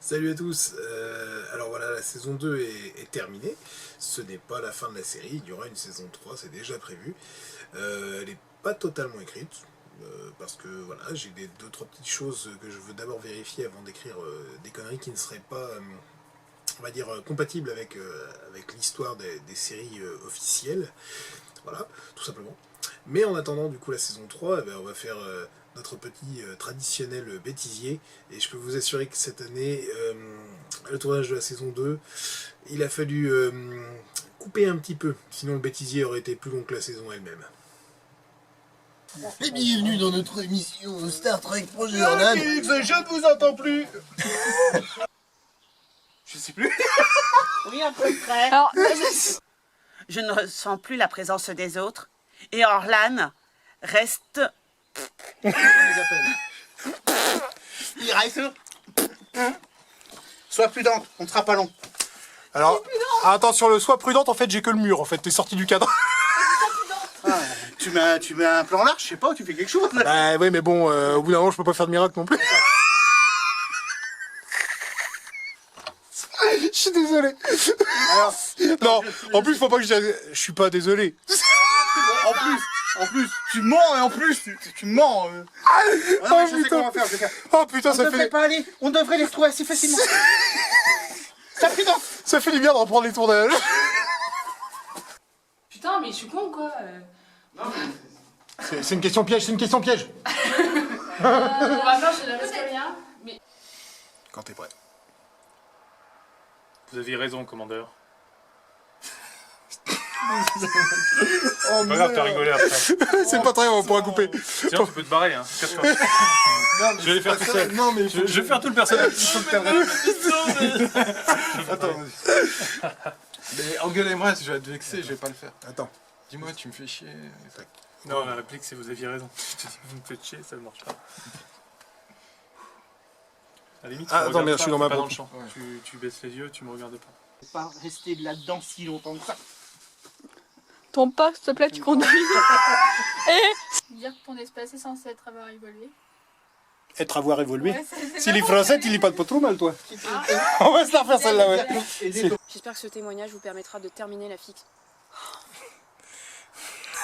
Salut à tous, alors voilà, la saison 2 est terminée, ce n'est pas la fin de la série, il y aura une saison 3, c'est déjà prévu. Elle n'est pas totalement écrite, parce que voilà, j'ai deux trois petites choses que je veux d'abord vérifier avant d'écrire des conneries qui ne seraient pas, on va dire, compatibles avec l'histoire des séries officielles, voilà, tout simplement. Mais en attendant du coup la saison 3, eh ben, on va faire notre petit traditionnel bêtisier. Et je peux vous assurer que cette année, le tournage de la saison 2, il a fallu couper un petit peu. Sinon le bêtisier aurait été plus long que la saison elle-même. Et bienvenue dans notre émission Star Trek Projet Orlan. Je ne vous entends plus. Je sais plus. Oui, à peu près. Alors, Je ne ressens plus la présence des autres. Et Orlan reste... On les appelle. Il reste. Sois prudente, on ne sera pas long. Alors, attention, le sois prudente, en fait, j'ai que le mur, en fait, t'es sorti du cadre. Ah, tu mets un plan large, je sais pas, tu fais quelque chose. Bah oui, mais bon, au bout d'un moment, je peux pas faire de miracle non plus. Je suis désolé. Alors, Non, en plus, faut pas que je suis pas désolé. en plus, tu mens et en plus, tu mens. Ah non, mais je sais putain. comment faire, je vais faire. Oh putain, On devrait pas aller, on devrait les retrouver assez facilement. Sois prudente. ça fait du bien de reprendre les tournages. putain, mais je suis con quoi. C'est une question piège, c'est une question piège. On va voir, je ne reste rien. Mais Quand t'es prêt. Vous aviez raison, commandeur. Oh, Pas grave, t'as rigolé après. C'est pas très, on pourra couper. Sinon, tu peux te barrer, hein. Casse-toi. Je vais les faire tout seul. Non, mais Je vais faire tout le personnage. Attends, mais engueulez-moi, je vais être vexé, je vais pas le faire. Attends. Dis-moi, tu me fais chier. Non, la réplique, c'est vous aviez raison. Je te dis, vous me faites chier, ça ne marche pas. À la limite, tu Ah, me attends, regardes mais je pas, suis dans t'es ma pas boîte. le champ. Ouais. Tu baisses les yeux, tu me regardes pas. Pas rester là-dedans si longtemps que ça. ton pas, s'il te plaît, tu conduis. Dire que ton espace est censé avoir évolué. Être à voir évoluer. Ouais, c'est S'il est français, il lit pas de trop mal, toi. On va se la refaire celle-là, ouais. J'espère que ce témoignage vous permettra de terminer la fiction.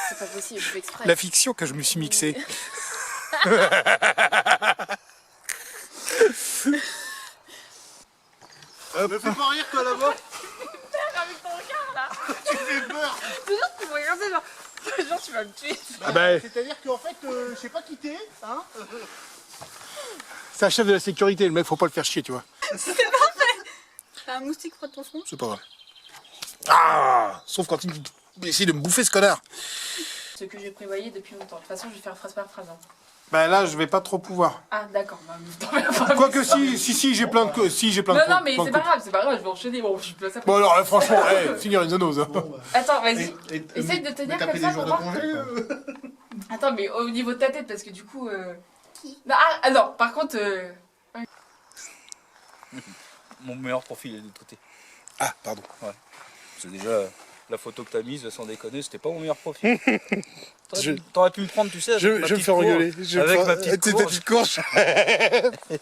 C'est pas possible, je fais exprès. La fiction que je me suis mixée. Me fais pas rire, toi, là-bas. Avec ton regard là. Tu fais peur. Toujours tu me regardes genre tu vas me tuer. Ah bah, C'est-à-dire qu'en fait, je sais pas qui t'es, hein. c'est un chef de la sécurité, le mec, faut pas le faire chier, tu vois. T'as un moustique près de ton front. C'est pas vrai. Ah, sauf quand il essaie de me bouffer, ce connard. Ce que j'ai prévoyé depuis longtemps. De toute façon, je vais faire phrase par phrase. Hein. Bah là, je vais pas trop pouvoir. Ah, d'accord. Bah, t'en mets pas. Quoique si, j'ai plein de... Si, j'ai plein de... Non, non, mais plein de c'est pas coups. grave, c'est pas grave, je vais enchaîner. Bon, je peux ça. Bon alors, franchement, finir une zonose. Hein. Attends, vas-y. Essaye de tenir T'as comme pris ça des jours pour de voir. congé. Attends, mais au niveau de ta tête, parce que du coup. Non, ah, non, par contre. Mon meilleur profil est de l'autre côté. Ah, pardon. C'est déjà la photo que t'as mise, sans déconner, c'était pas mon meilleur profil. Je- T'aurais pu me prendre, tu sais, avec Je ma me petite fais rigoler. courge. Avec ma petite courge. courge.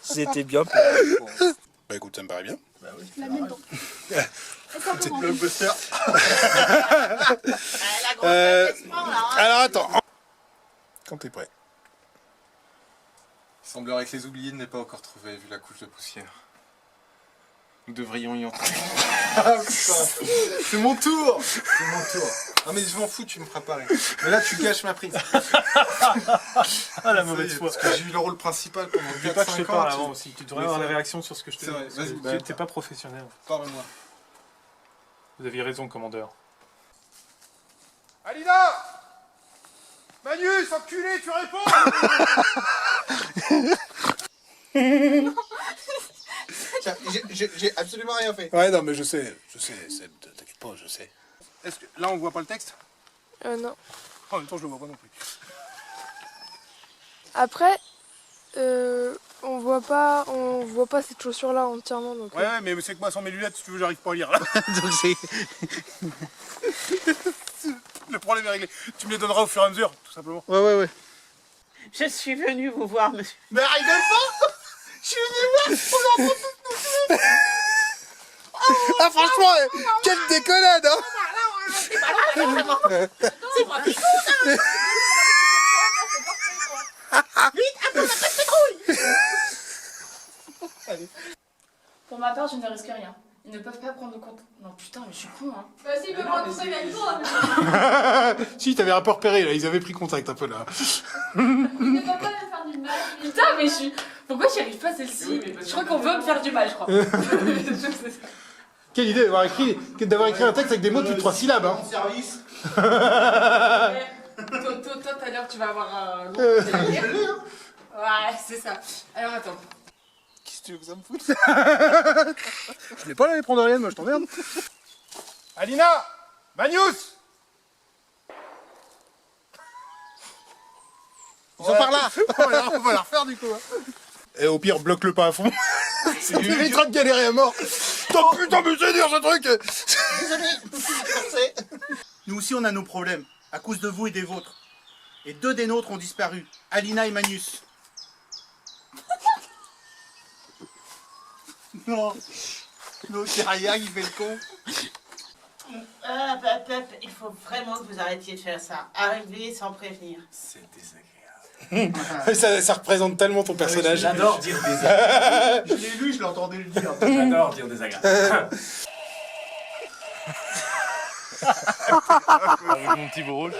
C'était bien. Bah écoute, ça me paraît bien. La même temps. C'est le buster. Alors attends. Quand t'es prêt. Il semblerait que les oubliés ne l'aient pas encore trouvé, vu la couche de poussière. Nous devrions y entrer. Ah putain. C'est mon tour. C'est mon tour. Ah mais je m'en fous, tu me feras pareil. Mais là tu gâches ma prise. Ah, la mauvaise foi. Parce que j'ai eu le rôle principal pendant N'oublie pas que je te 4-5 ans. parle avant aussi. Tu devrais avoir la réaction sur ce que je te C'est vrai, dis. vas-y, Parce que bah, t'es pas professionnel. Parle-moi. Vous aviez raison, commandeur. Alina, Manus, enculé, tu réponds. Tiens, j'ai absolument rien fait. Ouais, non, mais je sais, t'inquiète pas, je sais. Est-ce que là on voit pas le texte? Non. En même temps, je le vois pas non plus. Après, on voit pas cette chaussure-là entièrement. Donc, Ouais, mais c'est que moi sans mes lunettes, si tu veux, j'arrive pas à lire là. Donc c'est. Le problème est réglé. Tu me les donneras au fur et à mesure, tout simplement. Ouais. Je suis venue vous voir, monsieur. Mais rigole pas. Je suis venu voir. franchement, quelle déconnade, hein. C'est moi qui compte, Vite, attends, la patrouille. Pour ma part, je ne risque rien. Ils ne peuvent pas prendre compte. Non, putain, mais je suis con, hein. Bah si, ils peuvent prendre contact avec toi. Si, t'avais un peu repéré, là, ils avaient pris contact un peu, là. Ils ne peuvent pas me faire du mal. Putain, mais je suis. Pourquoi j'y arrive pas celle-ci? Je crois qu'on veut me faire du mal, je crois. Quelle idée d'avoir écrit un texte avec des mots de plus de 3 syllabes, hein. Service. Toi, tout à l'heure, tu vas avoir un long délire. Ouais, c'est ça. Alors, attends. Qu'est-ce que tu veux que ça me foute? Je l'ai pas là, les prendre moi, je t'emmerde. Alina! Magnus! Ils sont par là. On va la refaire, du coup. Hein. Et au pire, bloque-le pas à fond. Ça m'évitera de galérer à mort. Oh putain, mais c'est dur, ce truc. Désolé. Nous aussi, on a nos problèmes. À cause de vous et des vôtres. Et 2 des nôtres ont disparu. Alina et Magnus. Non. Non, derrière, il fait le con. Ah, il faut vraiment que vous arrêtiez de faire ça. Arriver sans prévenir. C'est désagréable. ça représente tellement ton personnage. J'adore dire désagréable. Je l'ai lu, je l'entendais le dire. J'adore dire désagréable. Avec mon petit beau rouge.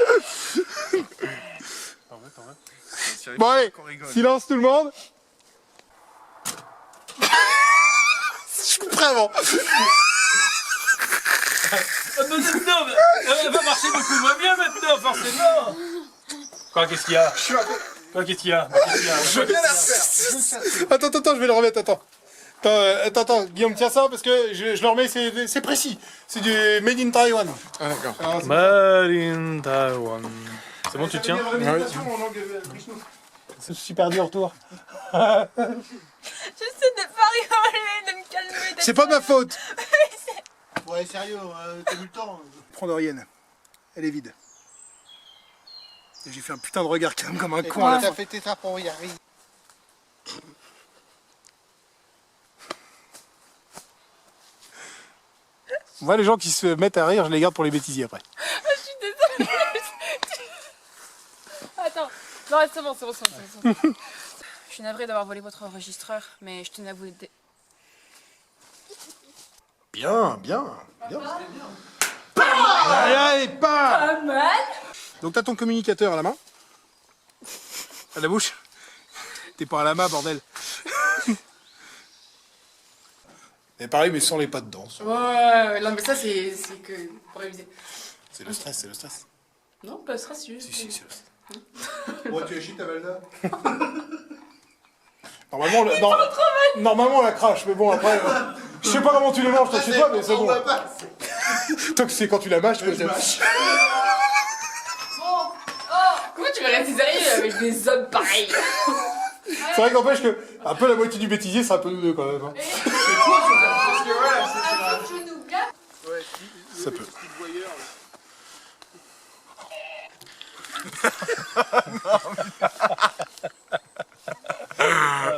Bon allez, silence tout le monde. Je suis prêt avant. Elle va marcher beaucoup moins bien maintenant, forcément. Quoi, qu'est-ce qu'il y a? Quoi, qu'est-ce qu'il y a? Je veux bien la faire. Attends, je vais le remettre, attends, Guillaume, tiens ça parce que je le remets, c'est précis. C'est du Made in Taiwan. Ah d'accord. Made in Taiwan. C'est bon, tu tiens? C'est super dur, retour. J'essaie de pas rigoler, de me calmer. C'est pas ma faute. Ouais, sérieux, t'as du temps. Prends Dorienne. Elle est vide. Et j'ai fait un putain de regard quand même comme un Et con à la toi, fin. t'as fait tes trappes pour y arriver. Moi, les gens qui se mettent à rire, je les garde pour les bêtisiers après. Je suis désolée. Attends. Non, c'est bon. Je suis navrée d'avoir volé votre enregistreur, mais je tenais à vous... Bien. Allez, pas. Pas mal. Donc t'as ton communicateur à la main. À la bouche. T'es pas à la main, bordel. Et pareil, mais sans les pas dedans. Ouais, non, mais ça, c'est que pour réviser. C'est le stress. Non, pas stress, juste. Si, c'est le stress. Bon, tu es chic, ta Valda. Normalement, on la crache, mais bon, après... je sais pas comment tu les manges, toi, je sais pas, mais c'est bon. Toi, c'est quand tu la mâches, tu peux... Comment tu vas rester sérieux avec des hommes pareils? C'est vrai qu'empêche que un peu la moitié du bêtisier, c'est un peu nous deux, quand même. Hein. Parce que voilà, c'est... Je nous gâte. Ouais, Ça peut.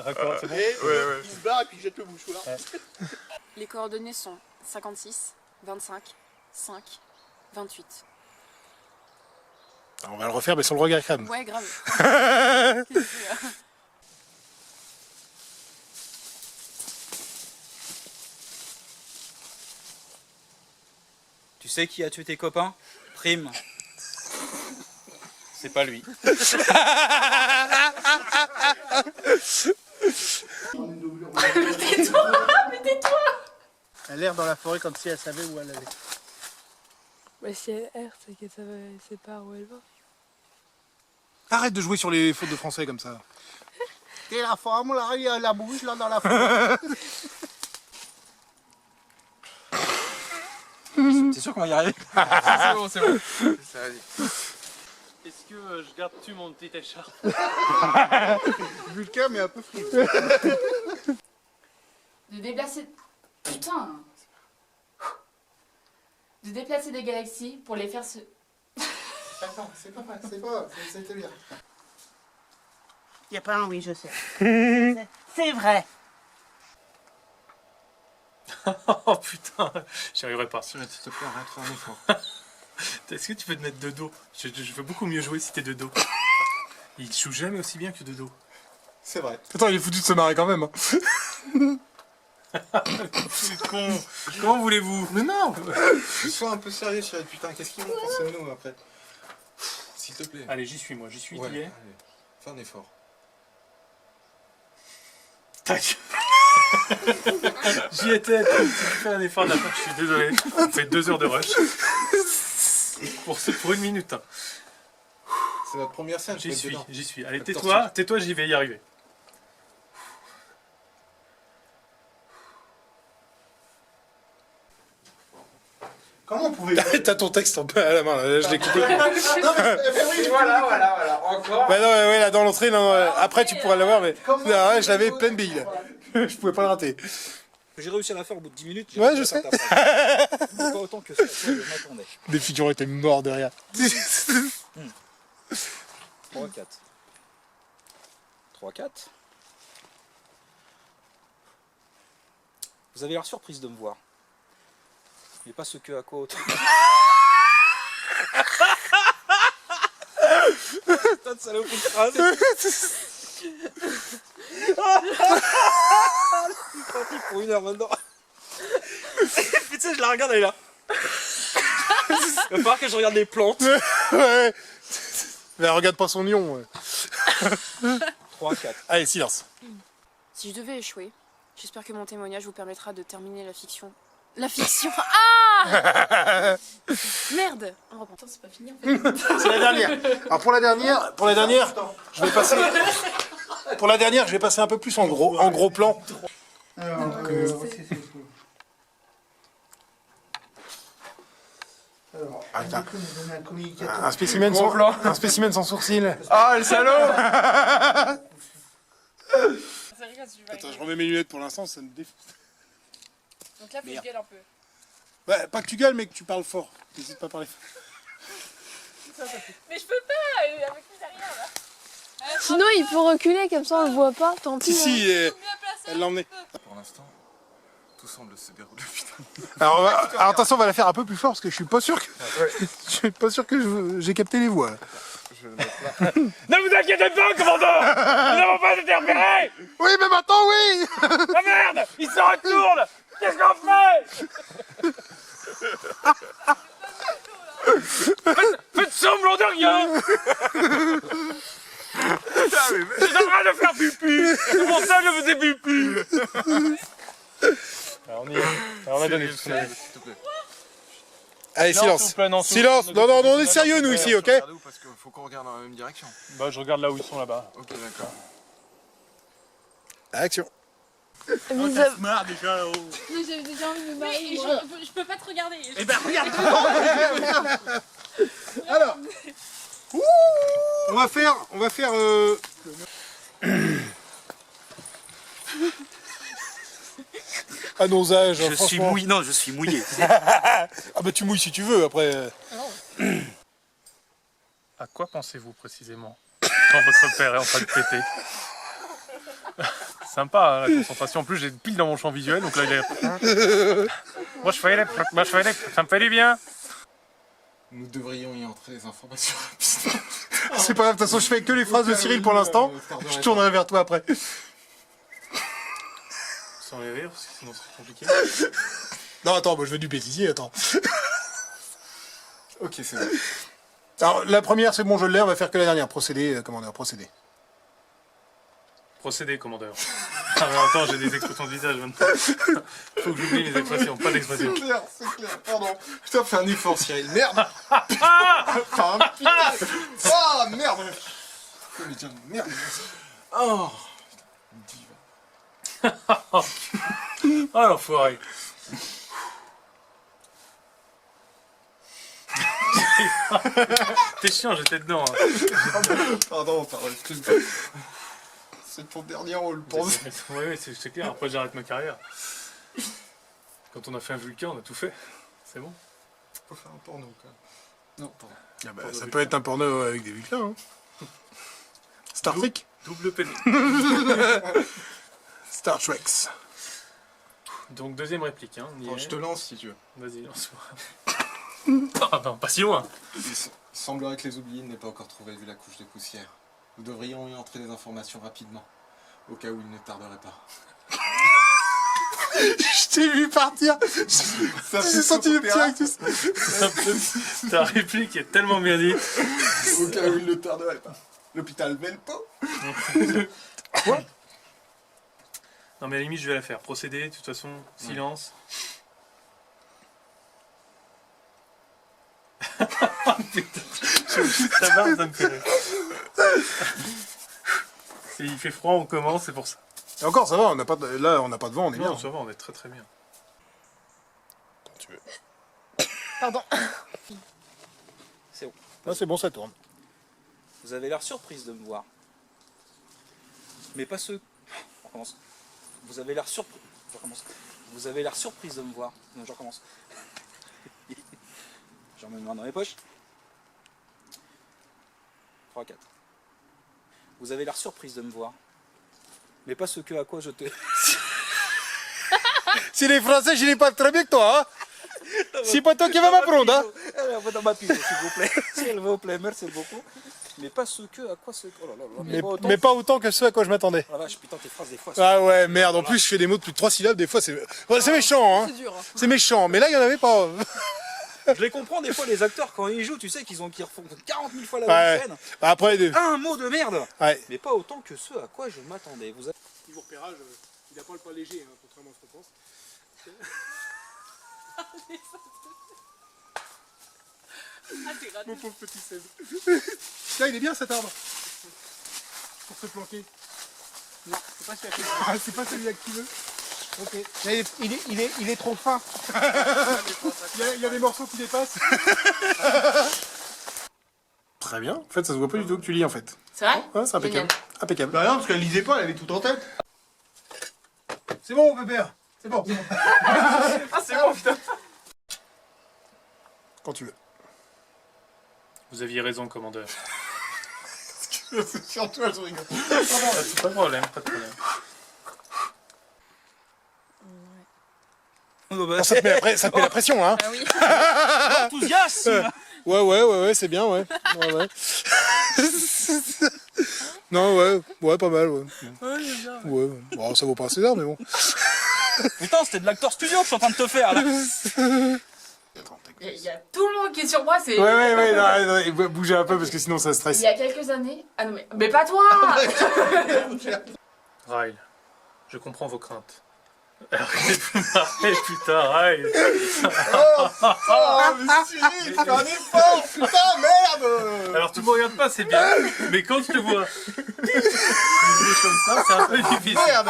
D'accord, c'est bon. Il se barre et puis il jette le mouchoir. Les coordonnées sont 56, 25, 5, 28. Alors, on va le refaire, mais sur le regard crème. Ouais, grave. Tu sais qui a tué tes copains? Prime. C'est pas lui. Tais-toi. Elle erre dans la forêt comme si elle savait où elle allait. Bah, si elle erre, c'est qu'elle sait pas où elle va. Arrête de jouer sur les fautes de français comme ça. T'es la femme, là, il y a la bouche là dans la forêt. C'est sûr qu'on va y arriver. C'est bon. Ça va aller. Est-ce que je garde-tu mon petit écharpe? Vulcain, mais un peu frit. De déplacer... Putain. De déplacer des galaxies pour les faire se... Attends, c'est pas mal, c'était bien. Y a pas un oui, je sais. C'est vrai. Oh putain, j'y arriverai pas. S'il te plaît, arrête de faire un effort. Est-ce que tu peux te mettre de dos? Je veux beaucoup mieux jouer si t'es de dos. Il joue jamais aussi bien que de dos. C'est vrai. Attends, il est foutu de se marrer quand même. Hein. C'est con. Comment voulez-vous? Mais non. Sois un peu sérieux, chérie. Putain, qu'est-ce qu'ils vont penser de nous après? S'il te plaît. Allez, j'y suis moi, j'y suis, Ouais, tu y es. allez. Fais un effort. Tac. J'y étais, tu fais un effort d'attente, je suis désolé. On fait 2 heures de rush. Pour 1 minute. Hein. C'est notre première scène. J'y suis. Allez, Attention. tais-toi, j'y vais y arriver. Comment on pouvait... T'as ton texte un peu à la main, là, je l'ai coupé. Voilà, encore. Bah non, ouais, là, dans l'entrée, non, après tu pourras l'avoir, mais là, je l'avais pleine bille, là. Je pouvais pas le rater. J'ai réussi à la faire au bout de 10 minutes. Ouais, je sais. Pas autant que ça, je m'attendais. Des figurants étaient morts derrière. 3, 4. 3, 4. Vous avez l'air surprise de me voir. Mais pas ce que à quoi autant. Putain de saloperie de phrase. Je suis parti pour 1 heure maintenant. Putain, je la regarde, elle est là. Il va falloir que je regarde les plantes. Ouais. Mais regarde pas son lion. Ouais. 3, 4. Allez, silence. Si je devais échouer, j'espère que mon témoignage vous permettra de terminer la fiction. La fiction. Ah merde. On reprend. Attends, c'est pas fini en fait. C'est la dernière. Alors pour la dernière, je vais passer. Pour la dernière, je vais passer un peu plus en gros plan. Un spécimen sans sourcil. Ah, le salaud. Attends, je remets mes lunettes pour l'instant, ça me défonce. Donc là, faut que je gueule un peu. Bah, pas que tu gueules, mais que tu parles fort. N'hésite pas à parler fort. Mais je peux pas avec lui derrière là. Sinon, il faut reculer, comme ça on le voit pas, tant pis. Si, elle l'a emmené. Pour l'instant, tout semble se dérouler. Alors attention, on va la faire un peu plus fort parce que je suis pas sûr que j'ai capté les voix. Ne vous inquiétez pas, commandant. Nous n'avons pas été repérés. Oui, mais maintenant, oui. Ah merde, il se retourne. Qu'est-ce qu'on fait? Faites semblant de rien. J'étais en train de faire pipi. C'est pour ça que je faisais pipi. Alors, on y est. Alors, on a donné tout ce qu'on avait. Allez, Non, silence. s'il vous plaît, non, Silence. Non, on est sérieux, nous, ici, ok? Parce qu'il faut qu'on regarde dans la même direction. Bah, je regarde là où ils sont là-bas. Ok, d'accord. Action. Se marre déjà là-haut. J'avais déjà envie de me marier. Je peux pas te regarder. Eh ben, regarde. Alors, on va faire. À nos âges, Je suis franchement. mouillé. Non, je suis mouillé. Ah bah tu mouilles si tu veux, après. À quoi pensez-vous précisément quand votre père est en train de péter? Sympa, hein, la concentration. En plus, j'ai pile dans mon champ visuel, donc là, il est... Moi, je fais les... Ça me fait du bien. Nous devrions y entrer les informations rapidement. C'est pas grave, de toute façon, je fais que les phrases de Cyril pour l'instant. Je tournerai vers toi après. Sans les rires, parce que sinon c'est compliqué. Non, attends, moi je veux du bêtisier, attends. Ok, c'est bon. Alors, la première, c'est bon, je l'ai, on va faire que la dernière. Procédé, commandeur, procédé. Procédé, commandeur. Ah, mais attends, j'ai des expressions de visage maintenant. Faut que j'oublie les expressions, pas d'expressions. C'est clair, pardon. Putain, fais un effort, Cyril. Merde. Putain. Oh, merde. Faut lui dire merde. Oh. Ah, l'enfoiré. T'es chiant, j'étais dedans. Hein. Pardon, excuse-moi. C'est ton dernier rôle, pense. Oui, c'est clair, après j'arrête ma carrière. Quand on a fait un Vulcain, on a tout fait. C'est bon. Faut faire un porno, quoi. Non, pardon. Ah bah, ça peut être un porno avec des Vulcains. Hein. Star Trek. Double PD. Star Trek. Donc deuxième réplique, hein. On y Bon, est. je te lance si tu veux. Vas-y, lance-moi. Ah non, pas si loin. Il semblerait que les oubliés n'aient pas encore trouvé vu la couche de poussière. Nous devrions y entrer des informations rapidement, au cas où il ne tarderait pas. Je t'ai vu partir. J'ai senti le petit actus. Ta réplique est tellement bien dite. Au cas où il ne tarderait pas. L'hôpital Velpo. Quoi? Non mais à la limite je vais la faire. Procéder, de toute façon, silence. Putain, ça barre, ça me fait rire. Il fait froid, on commence, c'est pour ça. Et encore, ça va, on n'a pas de... là, on n'a pas de vent, on est Non, bien. ça va, on est très très bien. Quand tu veux. Pardon. C'est bon. Là, c'est bon, ça tourne. Vous avez l'air surprise de me voir. Mais pas ceux... On recommence. Vous avez l'air surpris... Je recommence. Vous avez l'air surprise de me voir. Non, je recommence. Je remets mes mains dans les poches. 3, 4. Vous avez l'air surprise de me voir. Mais pas ce que à quoi je te... Si les Français, je les parle très bien que toi, hein. C'est pas toi qui vas m'apprendre, hein. Elle va dans ma pigeon, s'il vous plaît. S'il vous plaît, merci beaucoup. Mais pas ce que à quoi ce... Oh là là là. Mais pas autant que ce à quoi je m'attendais. Ah vache, putain, tes phrases des fois... Ah ouais, merde, en plus je fais des mots de plus de 3 syllabes, des fois c'est... Ouais, c'est méchant, hein. C'est dur, hein. C'est méchant, mais là il y en avait pas. Je les comprends des fois, les acteurs, quand ils jouent, tu sais qu'ils refont 40 000 fois la Ouais. même scène. Après, Un mot de merde. Ouais. Mais pas autant que ce à quoi je m'attendais. Vous avez... Niveau repérage, il n'a pas le pas léger, hein, contrairement à ce qu'on pense. Mon pauvre petit Seb. Là, il est bien cet arbre. Pour se planquer. Non, c'est pas celui-là. Ah, c'est pas celui-là que tu veux. Ok. Il est trop fin. Il y a des morceaux qui dépassent. Très bien. En fait, ça se voit pas du tout que tu lis en fait. C'est vrai? Ouais, c'est impeccable. Impeccable. Bah non, parce qu'elle lisait pas, elle avait tout en tête. C'est bon, Pépère. C'est bon. Ah, c'est bon, putain. Quand tu veux. Vous aviez raison, commandeur. C'est sur toi, je rigole. Pas de problème, pas de problème. Ça te met la pression, hein. Ah oui. Enthousiasme. Ouais, c'est bien, ouais. Ouais. Non, ouais, pas mal, ouais. Ouais, bon, ça vaut pas un César, mais bon. Putain, c'était de l'acteur studio que je suis en train de te faire, là. Il y a tout le monde qui est sur moi, c'est... Ouais, non, bougez un peu parce que sinon ça stresse. Il y a quelques années... Ah non mais pas toi. Ryle, je comprends vos craintes. Arrêtez de vous marrer, putain, Ryle. Oh, mais si, fais un effort, putain, merde. Alors tout le monde regarde pas, c'est bien. Mais quand je te vois comme ça, c'est un peu difficile. Merde.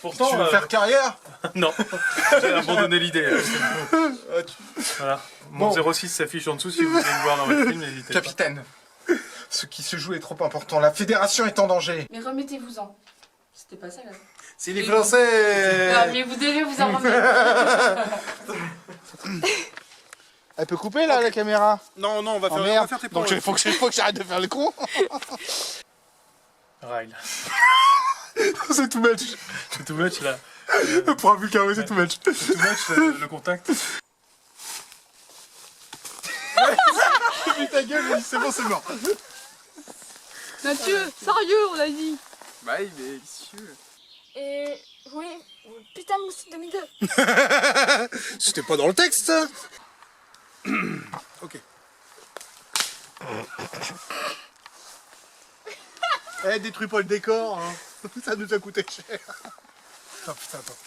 Pourtant, Tu veux faire carrière? Non, j'ai abandonné l'idée. Voilà. Mon 06 s'affiche en dessous si vous voulez me voir dans votre film, n'hésitez pas. Capitaine, ce qui se joue est trop important. La fédération est en danger. Mais remettez-vous-en. C'était pas ça là. C'est les Français. Ah, mais vous devez vous en remettre. Elle peut couper là la caméra? Non, on va Oh, faire, merde. on va faire tes Donc paroles. faut que j'arrête de faire le con. Ryle. C'est tout match. C'est too much là. Pour un vulcain, c'est tout match. C'est too much le contact. Mais ta gueule, c'est bon, c'est mort. Mathieu, sérieux, on a dit. Bah, il est vicieux. Et oui, putain, Moustique 2002. C'était pas dans le texte, ça. Ok. Eh, détruis pas le décor, hein. Ça nous a coûté cher. Oh putain, attends.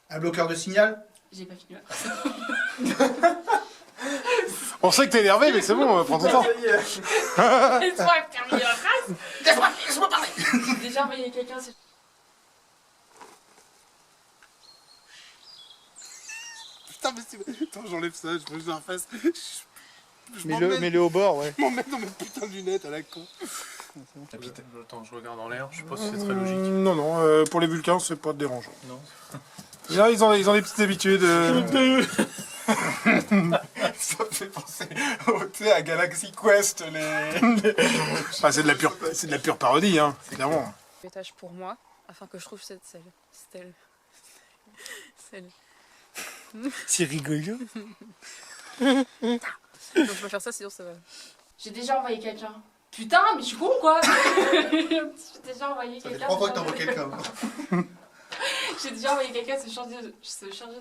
Un bloqueur de signal? J'ai pas fini. On sait que t'es énervé, mais c'est bon, prends ton temps. Laisse-moi terminer la phrase. Laisse-moi parler. J'ai déjà envoyé quelqu'un. Putain, mais c'est... Attends, j'enlève ça, je veux que je la refasse. Mets-le au bord, ouais. Je m'emmène dans mes putains de lunettes à la con. Attends, je regarde en l'air, je sais pas si c'est très logique. Non, pour les vulcains, c'est pas dérangeant. Non. Là, ils ont des petites habitudes. Ça fait penser tu sais, à Galaxy Quest, Ah, c'est de la pure parodie, hein, évidemment. Étage pour moi, afin que je trouve cette stèle. Salut. C'est rigolo. Non, je vais faire ça, sinon ça va. J'ai déjà envoyé quelqu'un. Putain, mais je suis con ou quoi? J'ai déjà envoyé Ça fait quelqu'un. 3 fois que t'envoies quelqu'un. J'ai déjà envoyé quelqu'un se charger de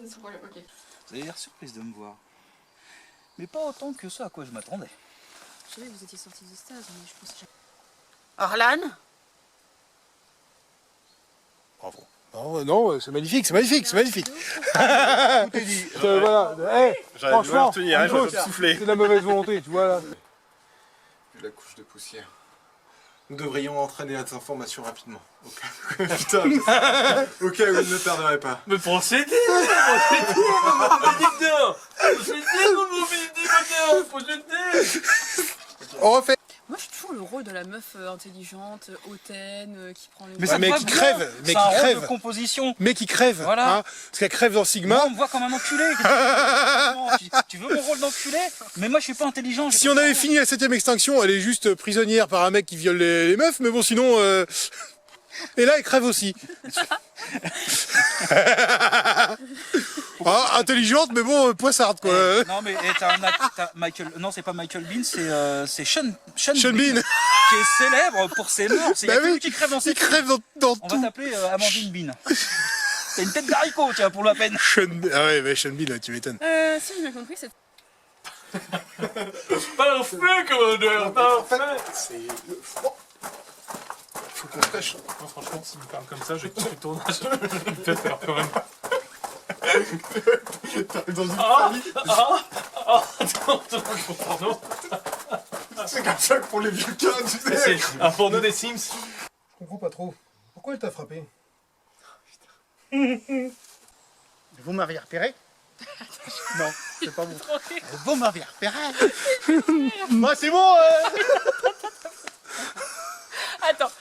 son problème. Ok. Vous avez l'air surprise de me voir. Mais pas autant que ce à quoi je m'attendais. Je savais que vous étiez sortis de stage, mais je pensais... Orlan? Bravo. Non, non, c'est magnifique, c'est magnifique, c'est magnifique. Tout est dit. Voilà. Hey, franchement, Nico, c'est de la mauvaise volonté, tu vois là. La couche de poussière. Nous devrions entraîner les informations rapidement. Putain, au cas où il ne tarderait pas. Mais procédez, mon On refait. Moi, je suis toujours le rôle de la meuf intelligente, hautaine, qui prend les... Mais ça mec qui crève, mec qui crève. De composition. Mais qui crève, voilà. Hein, parce qu'elle crève dans Sigma. Moi, on me voit comme un enculé. Tu veux mon rôle d'enculé? Mais moi, je suis pas intelligent. Si on avait fini la 7ème extinction, elle est juste prisonnière par un mec qui viole les meufs, mais bon, sinon... Et là, elle crève aussi. Ah, intelligente, mais bon, poissarde, quoi. Non, mais t'as Michael... Non, c'est pas Michael Bean, c'est Sean Bean. Qui est célèbre pour ses morts. C'est Bah oui, qui crève dans ses il crève dans On tout. va t'appeler Amandine Bean. T'as une tête d'haricot, tiens, pour la peine. Ah ouais, bah Sean Bean, tu m'étonnes. Si j'ai bien compris, c'est... Parfait, commandeur, parfait. C'est le froid. Faut qu'on fraîche. Non, franchement, s'il me parle comme ça, je quitte le tournage. Il me fait peur quand même. T'arrives dans une famille. Pardon. C'est comme ça que pour les vieux cas, tu sais. C'est un porno des Sims. Je comprends pas trop. Pourquoi elle t'a frappé? Vous m'aviez repéré? Non, c'est pas bon. Vous m'aviez repéré? Moi, c'est bon. Attends.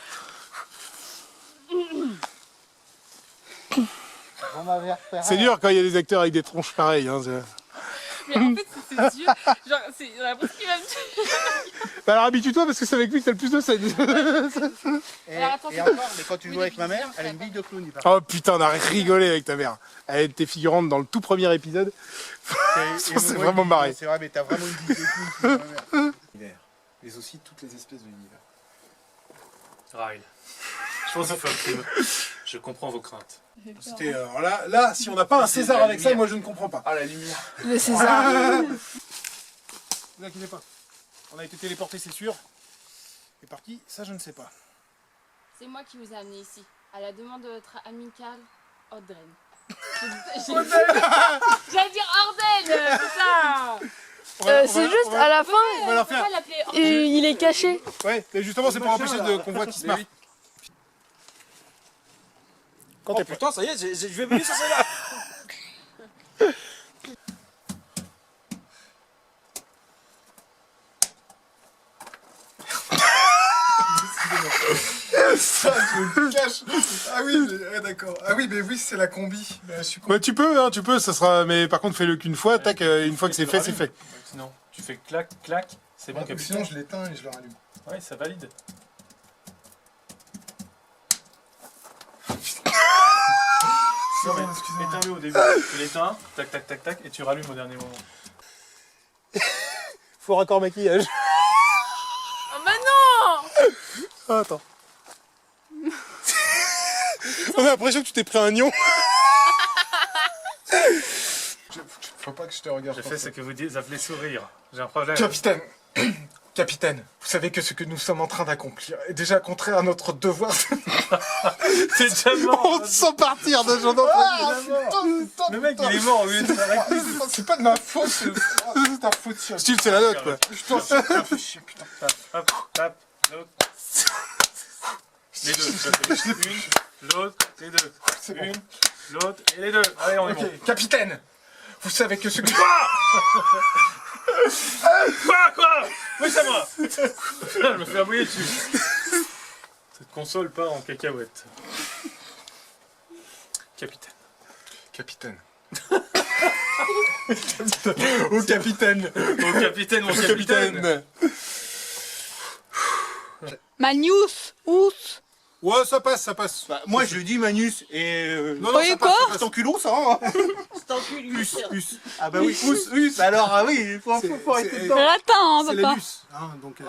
Vous m'aviez repéré. C'est dur quand il y a des acteurs avec des tronches pareilles. Hein, Mais en fait, c'est ses yeux. Genre, j'ai l'impression qu'il va me tuer. bah alors habitue-toi parce que c'est avec lui que t'as le plus de scènes. Et encore, mais quand tu joues avec ma mère, elle a une bille de clown. Il paraît. Oh putain, on a rigolé avec ta mère. Elle était figurante dans le tout premier épisode. Et On s'est vraiment marré. C'est vrai, mais t'as vraiment une bille de clown. Ma mère. Mais aussi toutes les espèces de l'univers. Ryle. Je pense qu'il faut un crime. Je comprends vos craintes. C'était là, si on n'a pas un César avec ça, moi je ne comprends pas. Ah, la lumière. Le César. Ne vous inquiétez pas. On a été téléporté, c'est sûr. Et par qui? Ça, je ne sais pas. C'est moi qui vous ai amené ici, à la demande de votre amicale Audren. J'allais dire Orden, putain. C'est juste à la fin, On va leur faire. il est caché. Ouais, mais justement, c'est pour empêcher qu'on voit qui se marre. Quand t'es prêt. Putain, ça y est, je vais venir sur celle-là. Ça, je me cache. Ah oui, mais, d'accord. Ah oui, mais oui, c'est la combi. Bah, je suis con. Ouais, tu peux, ça sera. Mais par contre, fais-le qu'une fois, tac, une fois que c'est fait, c'est fait. Sinon, tu fais clac, clac, c'est bon, Ou capitaine. sinon, je l'éteins et je le rallume. Ouais, ça valide. Non, mais éteins-le au début. Tu l'éteins, tac, tac, tac, tac, et tu rallumes au dernier moment. Faut raccord maquillage. Oh, mais non! Ah, attends. On a l'impression que tu t'es pris un nion. Faut pas que je te regarde. Je fais ce que vous dites, appelez sourire. J'ai un problème. Capitaine. Capitaine, vous savez que ce que nous sommes en train d'accomplir est déjà contraire à notre devoir. C'est déjà mort. On te sent partir de genre d'enfant. Le mec, il est mort au lieu de s'arrêter. C'est pas de ma faute, c'est ta faute. Style, c'est la note, quoi. Je t'en sais. Putain. Hop, tape, l'autre. Les deux. Une, l'autre, les deux. Une, l'autre et les deux. Allez, on est bon. Ok, capitaine, vous savez que ce que... Quoi? Oui, c'est moi. Je me fais abouiller dessus. Cette console part en cacahuète. Capitaine. Capitaine. Oh capitaine. Oh capitaine, mon capitaine. Magnus, Ous. Ouais, ça passe, ça passe. Bah, moi je dis Manus et... Non, ça passe, ça passe. C'est en culot ça hein. C'est en culus. Ah bah oui, us. Alors ah oui, il faut arrêter dedans. Attends, hein, C'est papa. l'anus. Hein, donc,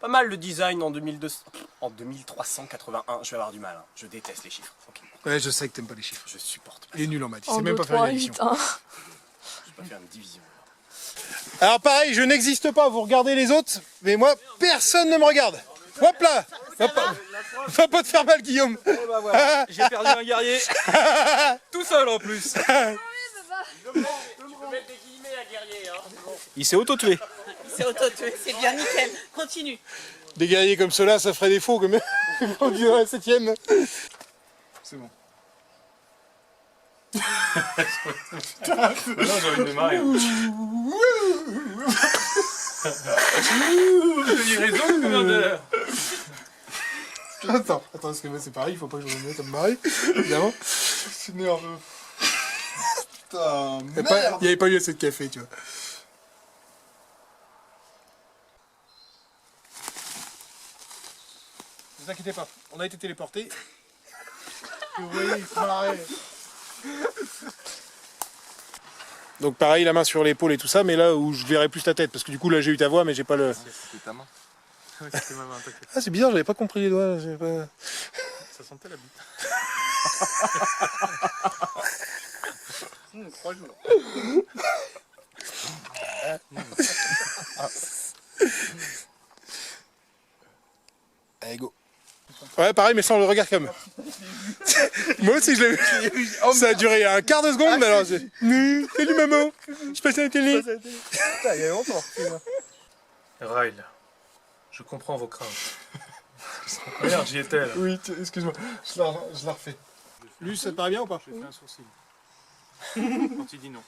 Pas mal le design en 2381. Je vais avoir du mal. Hein. Je déteste les chiffres. Ok. Ouais, je sais que t'aimes pas les chiffres. Je supporte pas. Il est nul en maths. Il En sait même 2, pas faire 3, une addition. 8, 1. Je vais pas faire une division. Alors pareil, je n'existe pas. Vous regardez les autres, mais moi, personne ne me regarde. Hop là. Va pas te faire mal, Guillaume. Bah voilà, j'ai perdu un guerrier. Tout seul en plus. Il s'est auto-tué. C'est auto-tué, c'est bien nickel. Continue. Des guerriers comme ceux-là, ça ferait défaut quand même. On dirait la 7ème. C'est bon. Non, j'ai envie de démarrer. J'ai raison, commandeur. Attends, parce que moi c'est pareil, il faut pas que je me mette à me marrer, évidemment. C'est nerveux. Putain, Il n'y avait pas eu assez de café, tu vois. Ne vous inquiétez pas, on a été téléporté. Vous voyez, il faut marrer. Donc pareil, la main sur l'épaule et tout ça, mais là où je verrai plus ta tête, parce que du coup là j'ai eu ta voix, mais j'ai pas le... C'était ta main. Oui, c'était ma main, t'inquiète. Ah c'est bizarre, j'avais pas compris les doigts. Pas... Ça sentait la bite. 3 jours. Allez, go. Ouais, pareil, mais sans le regard comme. Moi aussi, je l'ai vu. Ça a duré un quart de seconde, mais alors. Salut maman, je passe à la télé. Putain, il y a longtemps. Ryle, je comprends vos craintes. Merde, j'y étais là. Oui, excuse-moi, je la refais. Lui, ça te paraît bien ou pas? J'ai fait un sourcil. Quand il dit non.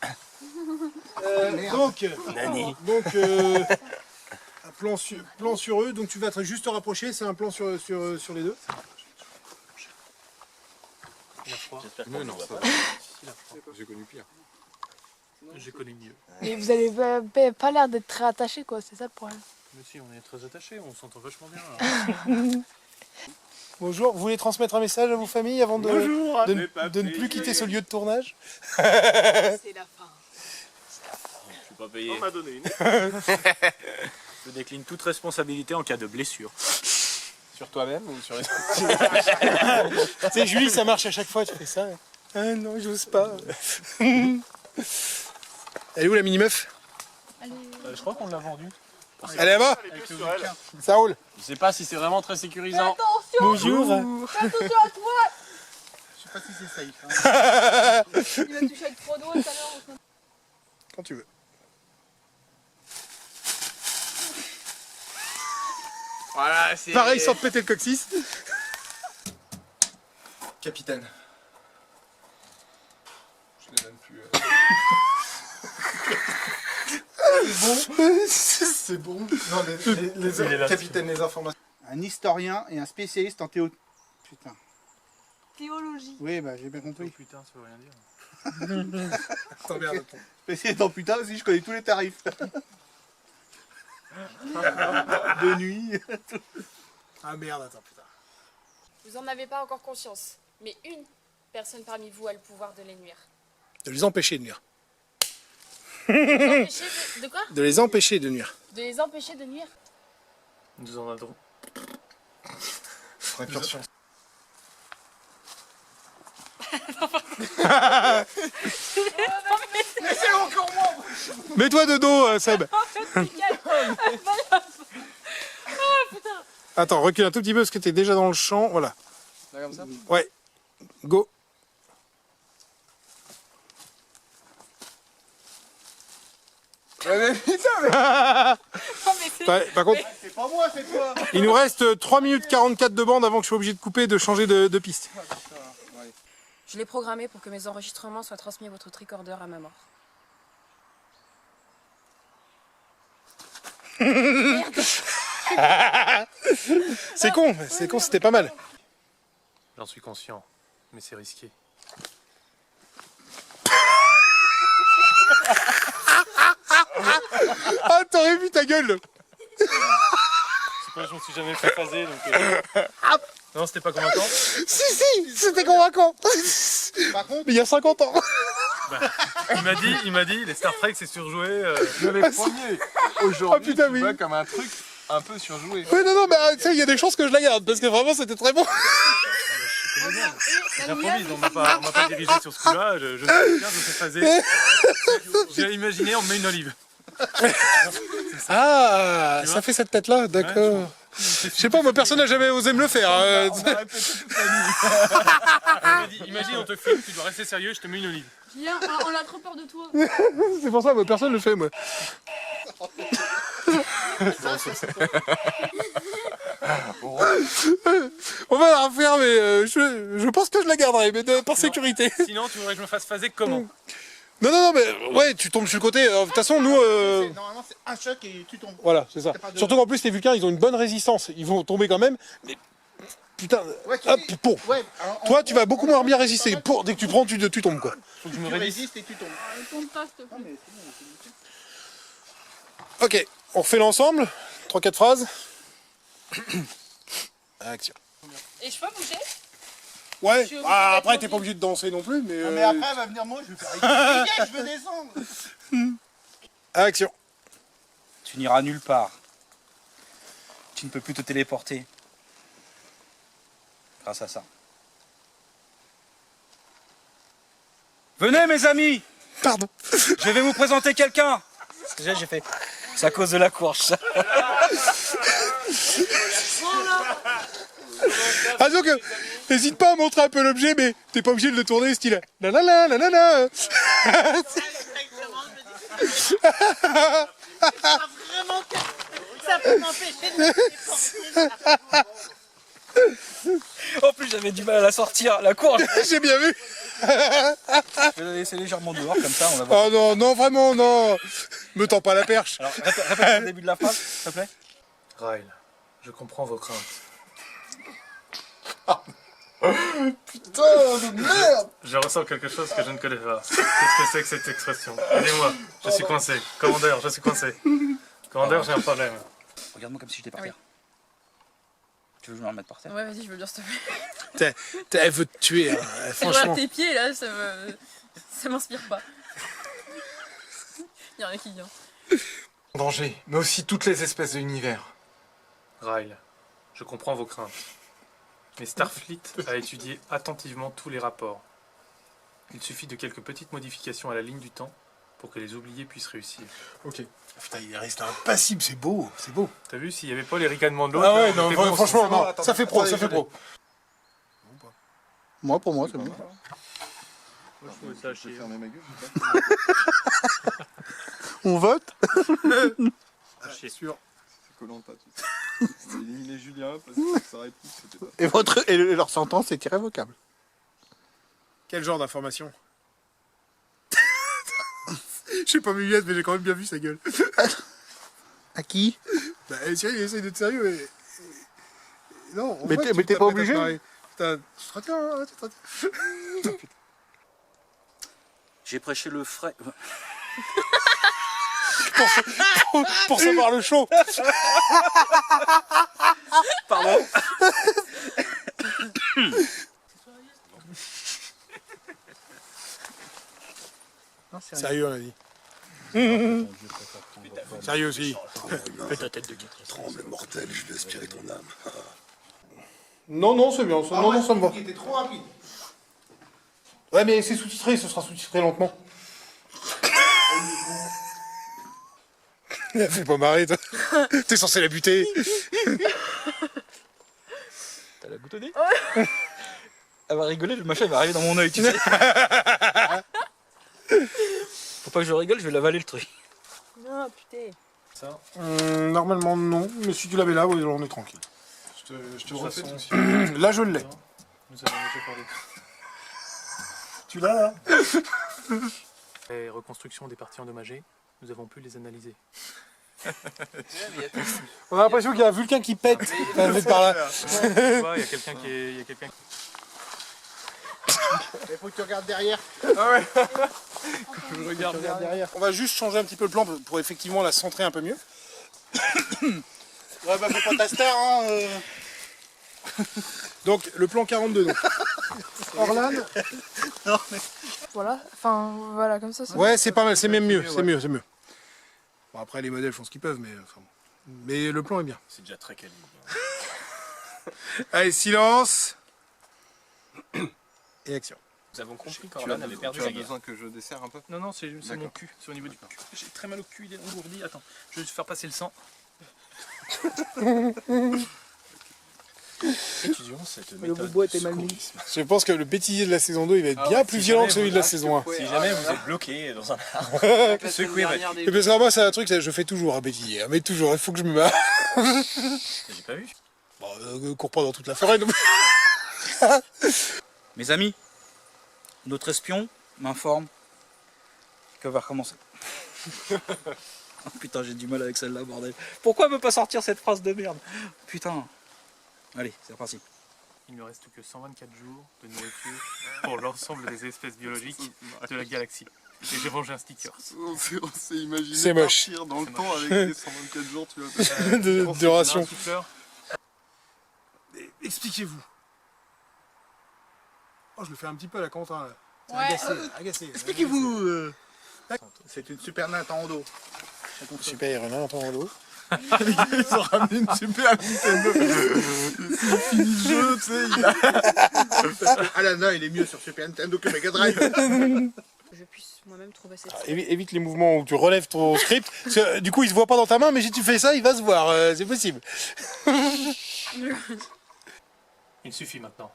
Un plan sur eux, donc tu vas juste te rapprocher, c'est un plan sur les deux. Il a froid. Mais non, ça va. J'ai connu pire. J'ai connu mieux. Mais vous avez pas l'air d'être très attachés, quoi, c'est ça le problème. Mais si, on est très attachés, on s'entend vachement bien. Là. Bonjour, vous voulez transmettre un message à vos familles avant de ne plus quitter ce lieu de tournage? C'est la fin. Je suis pas payé. On m'a donné une. Je décline toute responsabilité en cas de blessure. Sur toi-même ou sur les... Tu sais, Julie, ça marche à chaque fois, tu fais ça. Ah non, j'ose pas. Elle est où la mini-meuf? Je crois qu'on l'a vendue. Elle est là-bas? Ça roule. Je sais pas si c'est vraiment très sécurisant. Attention! Bonjour. Fais attention à toi! Je sais pas si c'est safe. Hein. Il va toucher avec Frodo tout à l'heure. Quand tu veux. Voilà, c'est... Pareil, sans te péter le coccyx. Capitaine. Je les donne plus. C'est bon. Non, capitaine, les informations. Un historien et un spécialiste en théo... Putain. Théologie. Oui, bah j'ai bien compris. Putain, ça veut rien dire. T'emmerdes. Spécialiste en putain aussi, je connais tous les tarifs. De nuit. Ah merde, attends, putain. Vous en avez pas encore conscience, mais une personne parmi vous a le pouvoir de les nuire. De les empêcher de nuire. De quoi? De les empêcher de nuire. De les empêcher de nuire? Nous en avons. Incursion. C'est encore moi. Mets-toi de dos, Seb. Attends, recule un tout petit peu parce que t'es déjà dans le champ. Voilà. Là, comme ça? Ouais. Go. Mais putain, mais... Par contre, C'est pas moi, c'est toi. il nous reste 3 minutes 44 de bande avant que je sois obligé de couper et de changer de piste. Je l'ai programmé pour que mes enregistrements soient transmis à votre tricorder à ma mort. C'est con, c'était pas mal. J'en suis conscient, mais c'est risqué. Ah, t'aurais vu ta gueule. C'est pas, je me suis jamais fait phaser, donc... Non, c'était pas convaincant. Si, c'était convaincant. Par contre, Mais il y a 50 ans. Bah, il m'a dit, les Star Trek c'est surjoué. Je les premiers. Aujourd'hui, Ah, putain, tu oui. vois comme un truc un peu surjoué. Ouais, non, mais tu sais, il y a des chances que je la garde parce que vraiment c'était très bon. J'improvise, on m'a pas dirigé sur ce coup-là. Je sais bien, je sais phaser. J'ai imaginé, on me met une olive. Ah, Tu vois ça fait cette tête-là, d'accord. Je sais pas, moi personne n'a jamais osé me le faire. Imagine, on te filme, tu dois rester sérieux, je te mets une olive. Viens, on a trop peur de toi. C'est pour ça, moi personne le fait, moi. On va la refaire, mais je pense que je la garderai, mais par sécurité. Sinon, tu voudrais que je me fasse phaser comment? Non, mais ouais, tu tombes sur le côté. De toute façon, nous. Normalement, c'est un choc et tu tombes. Voilà, c'est ça. Surtout qu'en plus, les Vulcains, ils ont une bonne résistance. Ils vont tomber quand même. Mais putain, Ouais, hop, pour. Ouais, alors, Toi, tu vas beaucoup moins bien résister. Pour, dès que tu prends, tu tombes, quoi. Faut que je me tu révise. résistes et tu tombes. Tombe pas, s'il te plaît. Ok, on refait l'ensemble. 3-4 phrases. Action. Et je peux bouger? Ouais, Je suis obligée d'être après, t'es mobile. pas obligé de danser non plus, mais. Non, mais après, elle va venir moi, je vais faire. Je veux descendre. Action. Tu n'iras nulle part. Tu ne peux plus te téléporter. Grâce à ça. Venez mes amis! Pardon. Je vais vous présenter quelqu'un! Déjà j'ai fait. C'est à cause de la courge ça. Ah donc, n'hésite pas à montrer un peu l'objet, mais t'es pas obligé de le tourner style. La la la la la la. Ça peut m'empêcher de me téléporter. En plus j'avais du mal à la sortir, la courge. J'ai bien vu. Je vais la laisser légèrement dehors comme ça on va voir. Oh non, non, vraiment, non. Me tends pas la perche. Alors répète le début de la phrase, s'il te plaît. Ryle, je comprends vos craintes. Putain de merde. Je ressens quelque chose que je ne connais pas. Qu'est-ce que c'est que cette expression? Aidez-moi, je suis coincé. Commandeur, je suis coincé. Commandeur, j'ai un problème. Regarde-moi comme si j'étais par terre. Tu veux que je me remette par terre? Ouais, vas-y, je veux bien, s'il te plaît. Elle veut te tuer, hein, Je vois franchement. tes pieds, là, ça m'inspire pas. Il y en a qui vient. Danger, mais aussi toutes les espèces de l'univers. Ryle, je comprends vos craintes. Mais Starfleet a étudié attentivement tous les rapports. Il suffit de quelques petites modifications à la ligne du temps pour que les oubliés puissent réussir. Ok. Putain, il reste impassible, c'est beau, c'est beau. T'as vu, s'il n'y avait pas les ricanements de l'autre... Ah ouais, on non, était bon, franchement, c'est bon. non, attends, ça fait pro, attendez, ça fait pro. Moi, pour moi, c'est bon. Moi, je trouvais ça à chier. Fermer ma gueule, On vote. À chier. Sûr. c'est collant pas tout. C'est éliminer Julien parce que ça aurait pu, c'était pas. Et leur sentence est irrévocable. Quel genre d'information? J'ai pas vu Yves, mais j'ai quand même bien vu sa gueule. À qui? Bah, Cyril, il essaye d'être sérieux, mais... Non, on Mais voit t'es- que mais tu t'es pas t'apprêtes à obligé. te marrer. Putain, tu te retiens, hein, tu te retiens. J'ai prêché le frais. Pour savoir le show. Pardon. Sérieux, on a dit. Sérieux aussi. Fais ta tête de guêtre. Tremble, mortel, je vais aspirer ton âme. Non, c'est bien. Non, ça me va. Il était trop rapide. Ouais, mais c'est sous-titré, ce sera sous-titré lentement. Elle fait pas marrer, toi. T'es censé la buter. T'as la goutte au nez? Elle va rigoler, le machin il va arriver dans mon œil, tu sais. Faut pas que je rigole, je vais l'avaler le truc. Non, putain. Ça, Normalement, non. Mais si tu l'avais là, oui, on est tranquille. Je te le refais tout de suite. Là, je l'ai. nous avons déjà parlé. Tu l'as, là? Les reconstructions des parties endommagées, nous avons pu les analyser. On a l'impression qu'il y a un Vulcain qui pète. Par là. Tu vois, il y a quelqu'un qui est... il y a quelqu'un qui... Il faut que tu regardes derrière. Ah ouais. Je regarde derrière. On va juste changer un petit peu le plan pour effectivement la centrer un peu mieux. Ouais, bah, fais pas ta star, hein. Donc, le plan 42, donc. Orlan. Non, mais... Voilà, enfin, voilà, comme ça. Ouais, c'est pas mal, c'est même mieux, c'est mieux, c'est mieux. Bon, après, les modèles font ce qu'ils peuvent, mais... Enfin, bon. Mais le plan est bien. C'est déjà très quali. Allez, silence. Et action. Nous avons compris qu'Orlan avait perdu la guerre. besoin que je desserre un peu? Non, non, c'est mon cul, c'est au niveau du cul. J'ai très mal au cul, il est engourdi. Attends, je vais juste faire passer le sang. Étudions cette méthode. Le bois était mal mis. Je pense que le bêtisier de la saison 2, il va être bien plus violent que celui de la saison 1. Si jamais vous êtes bloqué dans un arbre, secouez votre... Et parce que moi, c'est un truc, je fais toujours un bêtisier, mais toujours, il faut que je me barre. J'ai pas vu. Bon, cours pas dans toute la forêt. Non. Mes amis, notre espion m'informe qu'on va recommencer. Oh, putain, j'ai du mal avec celle-là, bordel. Pourquoi me pas sortir cette phrase de merde? Putain. Allez, c'est reparti. Il ne reste que 124 jours de nourriture pour l'ensemble des espèces biologiques de la galaxie. Et j'ai rangé un sticker. On s'est imaginé C'est moche. partir dans le temps avec les 124 jours, tu vois. de ration. Expliquez-vous. Oh, je le fais un petit peu à la Quentin, là. C'est Ouais. agacé. Expliquez-vous. C'est une Super Nintendo. Super Nintendo. Ils ont ramené une Super Nintendo. C'est fini le jeu, tu sais. Alana, il est mieux sur Super Nintendo que Mega Drive. Je puisse moi-même trouver cette... Évite les mouvements où tu relèves ton script. Parce que, du coup, il se voit pas dans ta main, mais si tu fais ça, il va se voir. C'est possible. Il suffit maintenant.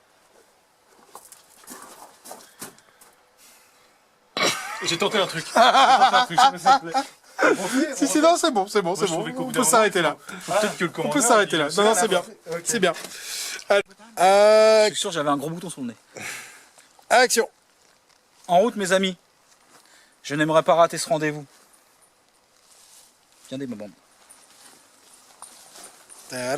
J'ai tenté un truc. Si, c'est non, c'est bon, c'est bon, c'est bon. On peut s'arrêter là. Peut-être que le On peut s'arrêter là. Non, non, c'est bien. C'est bien. Je suis sûr que j'avais un gros bouton sur le nez. Action. En route, mes amis. Je n'aimerais pas rater ce rendez-vous. Viens ma bande. J'ai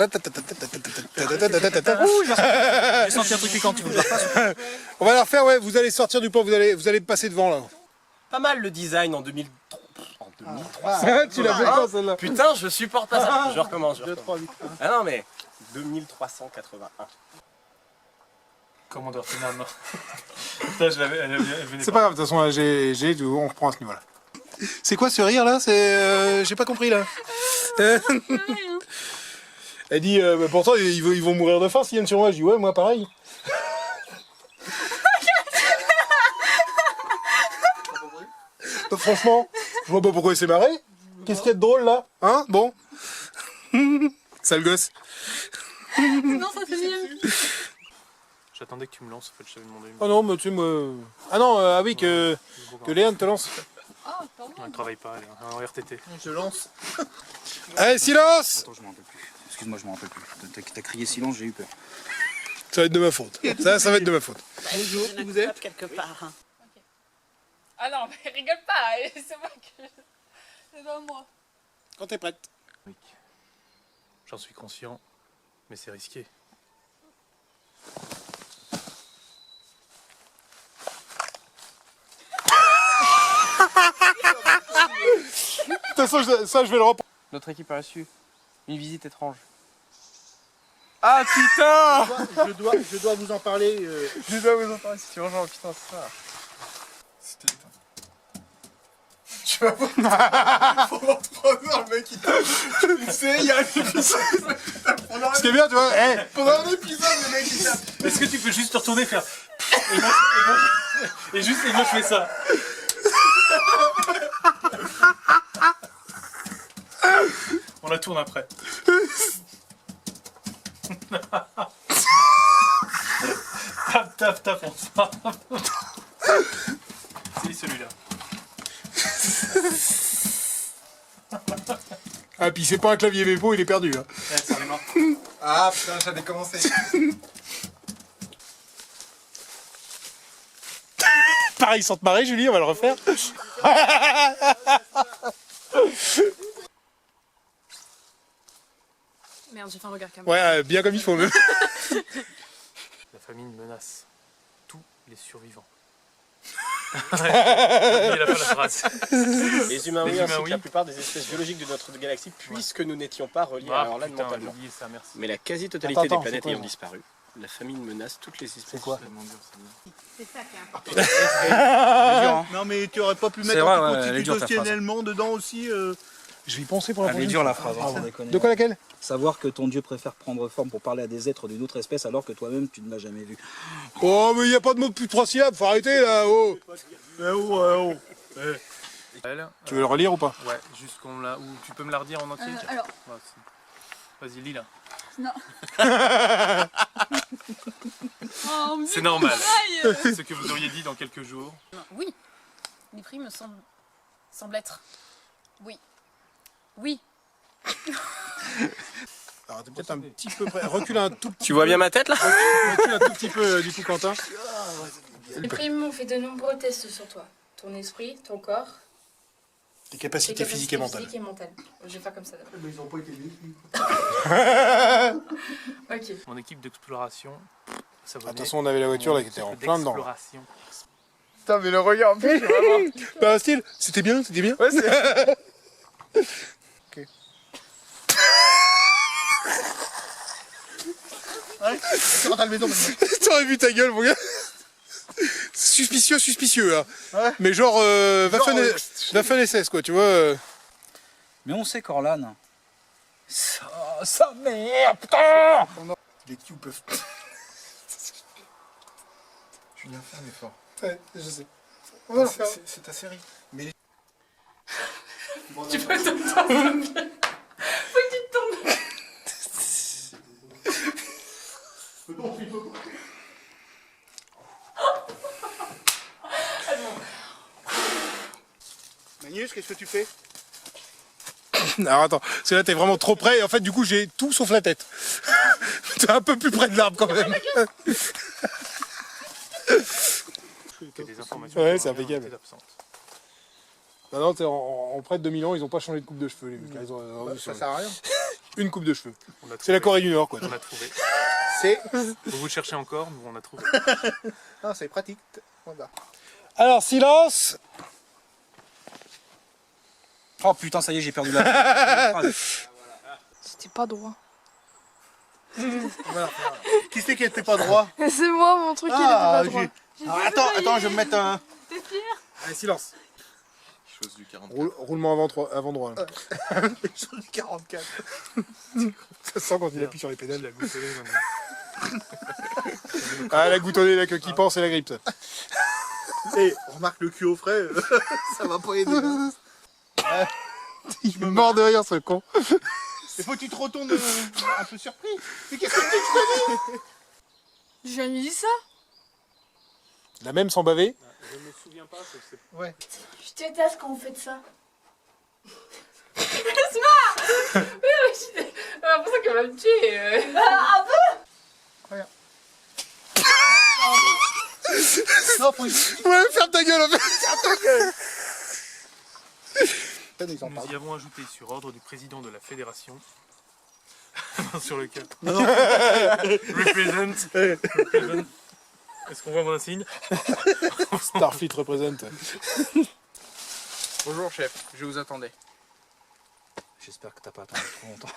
senti un truc piquant, tu veux que je le refasse? On va la refaire, ouais. Vous allez sortir du pont, vous allez passer devant là. Pas mal le design en 2003. En 2003. Tu l'as fait quand celle-là? Putain, je supporte pas ça. Je recommence. Ah non, mais 2381. Commandeur Tenam. Putain, je l'avais. Elle venait C'est pas grave, de toute façon, on reprend à ce niveau-là. C'est quoi ce rire là? C'est. J'ai pas compris là. Elle dit, pourtant ils vont mourir de faim s'ils viennent sur moi. Je dis, ouais, moi pareil. Franchement, je vois pas pourquoi il s'est marré. Qu'est-ce qu'il y a de drôle là? Hein? Bon. Sale gosse. Non, ça c'est bien. J'attendais que tu me lances, en fait, je t'avais demandé. Oh non, mais tu sais, moi. Ah non, ah oui, que Léane te lance. Oh, pardon. Elle travaille pas, elle est en RTT. Je lance. Allez, silence! Attends, je m'en rappelle plus. Excuse-moi, je m'en rappelle plus. T'as crié silence, j'ai eu peur. Ça va être de ma faute. Ça va être de ma faute. Bonjour, vous êtes quelque part. Ah non, mais rigole pas, c'est moi que... C'est pas moi. Quand t'es prête. J'en suis conscient, mais c'est risqué. De toute façon, ça je vais le reprendre. Notre équipe a reçu une visite étrange. Ah putain! Je dois vous en parler. Je dois vous en parler, c'est urgent, putain, c'est ça. Tu vas voir. Pendant 3 heures, le mec, il sait, il y a un épisode. Ce qui est bien, tu vois. Pendant un épisode, le mec, il tape. Est-ce que tu peux juste te retourner faire. Et juste, moi je fais ça. On la tourne après. Tap, on sort. C'est celui-là. Ah, puis c'est pas un clavier Bepo, il est perdu. Hein. Ouais, ça en est marre. Ah putain, j'avais commencé. Pareil, sans te marrer, Julie, on va le refaire. Merde, j'ai fait un regard caméra. Ouais, bien comme il faut même. La famine menace tous les survivants. Il a pas la phrase. Les humains, oui, ainsi que la plupart des espèces biologiques de notre galaxie, puisque nous n'étions pas reliés à Orlan mentalement. Ça, merci. Mais la quasi-totalité des planètes ayant disparu, La famine menace toutes les espèces. C'est quoi? C'est ça qui est important. Non mais tu aurais pas pu C'est mettre vrai, un ouais, petit elle est dure, ta phrase. constitutionnellement dedans aussi Je vais y penser pour la Elle est prochaine dure fois. la phrase, hein, sans déconner. De quoi laquelle? Savoir que ton Dieu préfère prendre forme pour parler à des êtres d'une autre espèce alors que toi-même tu ne l'as jamais vu. Oh, mais il n'y a pas de mot de plus de 3 syllabes, faut arrêter là, oh. Tu veux le relire ou pas? Ouais, juste qu'on l'a. Ou tu peux me la redire en entier? Alors. Ouais, vas-y, lis là. Non. Oh, C'est normal. Ce que vous auriez dit dans quelques jours. Oui. Les prix me semblent être. Oui. Oui. Alors t'es peut-être un petit peu près. Recule un tout petit Tu vois bien ma tête là? Recule un tout petit peu du coup, Quentin. Les primes m'ont fait de nombreux tests sur toi. Ton esprit, ton corps, Tes capacités physiques et mentales. Je vais faire comme ça d'abord. Mais ils ont pas été déçus. Ok. Mon équipe d'exploration. Attention, on avait la voiture là qui était en plein dedans. D'exploration. Putain, mais le regard en plus, vraiment. Bah, style, c'était bien, c'était bien. Ouais, c'est. Ok. Ouais, tu rentres à la maison maintenant. T'aurais vu ta gueule, mon gars. Suspicieux, hein. Ouais. Mais genre, Waffen SS, quoi, tu vois. Mais on sait qu'Orlan. Ça merde, putain! Les Q peuvent. Julien, fais un effort. Ouais, je sais. C'est ta série. Mais Tu peux te tendre. Faut que tu te tournes. Magnus, qu'est-ce que tu fais? alors attends, parce que là t'es vraiment trop près et en fait du coup j'ai tout sauf la tête. T'es un peu plus près de l'arbre quand même. Des informations Ouais, qui c'est ont bien impeccable. été absentes. Non, non, t'es en près de 2000 ans, ils ont pas changé de coupe de cheveux les mecs. Ils ont, Ça sert à rien. une coupe de cheveux. On a C'est la trouvé. Corée du Nord quoi. On a trouvé. C'est. Vous cherchez encore, nous on a trouvé. Non, c'est pratique. Voilà. Alors silence. Oh putain, ça y est, j'ai perdu la. C'était pas droit. Voilà. Qui c'est qui était pas droit? C'est moi, mon truc, il était pas droit. Alors, attends, je vais me mettre un. T'es fier? Allez, silence. Chose du 40. Roulement avant droit. Là. Chose du 44. Ça sent quand il appuie sur les pédales. La gouttelée maintenant. Ah, la goutonnée, la queue qui pense et la grippe. Ça. Et remarque le cul au frais, ça va pas aider. Il est mort de rire ce con. Il faut que tu te retournes un peu surpris. Mais qu'est-ce que tu fais? J'ai jamais dit ça. La même sans baver. Je me souviens pas, c'est. Ouais. Je déteste quand on fait de ça. Laisse-moi. Oui, j'ai l'impression qu'elle va me tuer. Un peu. Regarde. Non, faut... Ouais, ferme ta gueule en fait. Ferme ta gueule. Nous y avons ajouté sur ordre du président de la fédération. Sur le cap. Non. Represent. Est-ce qu'on voit mon insigne? Starfleet représente. Bonjour chef, je vous attendais. J'espère que t'as pas attendu trop longtemps.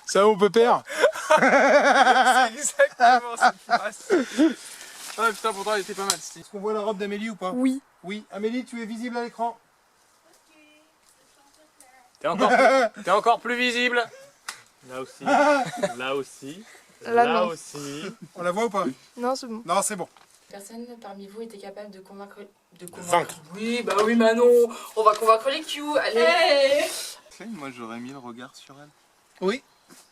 Ça va mon pépère? C'est exactement cette phrase. Ah putain, pourtant elle était pas mal. Est-ce qu'on voit la robe d'Amélie ou pas? Oui. Oui, Amélie, tu es visible à l'écran. T'es encore plus visible. Là aussi. Là aussi. Là, non. aussi. On la voit ou pas? Non, c'est bon. Non, c'est bon. Personne parmi vous était capable de convaincre. Vaincre. Oui, bah oui, Manon. On va convaincre les Q. Allez. Moi j'aurais mis le regard sur elle. Oui.